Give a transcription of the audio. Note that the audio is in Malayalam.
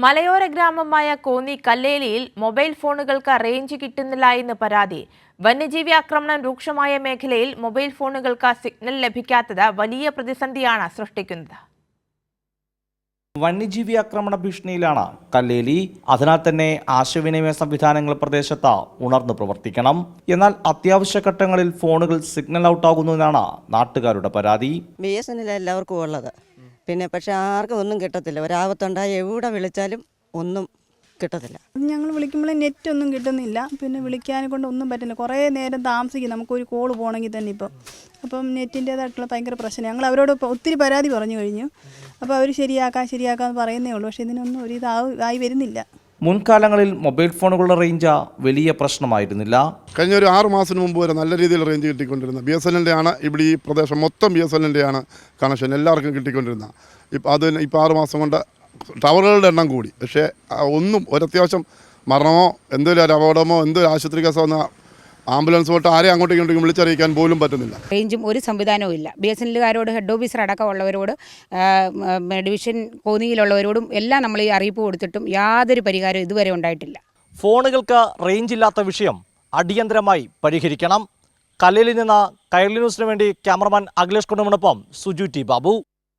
മലയോര ഗ്രാമമായ കോന്നി കല്ലേലിയിൽ മൊബൈൽ ഫോണുകൾക്ക് റേഞ്ച് കിട്ടുന്നില്ല എന്ന് പരാതി. വന്യജീവി ആക്രമണം രൂക്ഷമായ മേഖലയിൽ മൊബൈൽ ഫോണുകൾക്ക് സിഗ്നൽ ലഭിക്കാത്തത് വലിയ പ്രതിസന്ധിയാണ് സൃഷ്ടിക്കുന്നത്. വന്യജീവി ആക്രമണ ഭീഷണിയിലാണ് കല്ലേലി. അതിനാൽ തന്നെ ആശയവിനിമയ സംവിധാനങ്ങൾ പ്രദേശത്ത് ഉണർന്നു പ്രവർത്തിക്കണം. എന്നാൽ അത്യാവശ്യ ഘട്ടങ്ങളിൽ ഫോണുകൾ സിഗ്നൽ ഔട്ടാകുന്നതിനാണ് നാട്ടുകാരുടെ പരാതി. BSNL എല്ലാവർക്കും ഉള്ളത്, പിന്നെ പക്ഷെ ആർക്കും ഒന്നും കിട്ടത്തില്ല. ഒരാപത്തുണ്ടായി എവിടെ വിളിച്ചാലും ഒന്നും കിട്ടത്തില്ല. ഞങ്ങൾ വിളിക്കുമ്പോൾ നെറ്റ് ഒന്നും കിട്ടുന്നില്ല, പിന്നെ വിളിക്കാനെ കൊണ്ട് ഒന്നും പറ്റില്ല. കുറേ നേരം താമസിക്കും നമുക്കൊരു കോൾ പോകണമെങ്കിൽ തന്നെ. അപ്പം നെറ്റിൻ്റേതായിട്ടുള്ള ഭയങ്കര പ്രശ്നം. ഞങ്ങൾ അവരോട് ഒത്തിരി പരാതി പറഞ്ഞു കഴിഞ്ഞു. അപ്പോൾ അവർ ശരിയാക്കാമെന്ന് പറയുന്നേ ഉള്ളൂ. പക്ഷേ ഇതിനൊന്നും ഒരു ആയി വരുന്നില്ല. മുൻകാലങ്ങളിൽ മൊബൈൽ ഫോണുകളുടെ റേഞ്ച് വലിയ പ്രശ്നമായിരുന്നില്ല. കഴിഞ്ഞ ഒരു 6 മാസത്തിന് മുമ്പ് വരെ നല്ല രീതിയിൽ റേഞ്ച് കിട്ടിക്കൊണ്ടിരുന്നത് BSNL ആണ്. ഇവിടെ ഈ പ്രദേശം മൊത്തം BSNL ആണ് കണക്ഷൻ എല്ലാവർക്കും കിട്ടിക്കൊണ്ടിരുന്നത്. ഇപ്പോൾ 6 മാസം കൊണ്ട് ടവറുകളുടെ എണ്ണം കൂടി. പക്ഷേ ഒന്നും ഒരത്യാവശ്യം മരണമോ എന്തെങ്കിലും ഒരു അപകടമോ എന്തൊരു ആശുപത്രി കേസോ വന്ന ആംബുലൻസ് തൊട്ട് ആരെയും അങ്ങോട്ടും ഇങ്ങോട്ടും വിളിച്ചറിയിക്കാൻ പോലും പറ്റുന്നില്ല. റേഞ്ചും ഒരു സംവിധാനവും ഇല്ല. BSNLകാരോട് ഹെഡ് ഓഫീസർ അടക്കമുള്ളവരോട് ഡിവിഷൻ കോന്നിയിലുള്ളവരോടും എല്ലാം നമ്മൾ ഈ അറിയിപ്പ് കൊടുത്തിട്ടും യാതൊരു പരിഹാരവും ഇതുവരെ ഉണ്ടായിട്ടില്ല. ഫോണുകൾക്ക് റേഞ്ച് ഇല്ലാത്ത വിഷയം അടിയന്തരമായി പരിഹരിക്കണം. കല്ലേലിൽ നിന്ന് കൈരളി ന്യൂസിന് വേണ്ടി ക്യാമറമാൻ അഖിലേഷ് കുണ്ടമനൊപ്പം സുജു ടി ബാബു.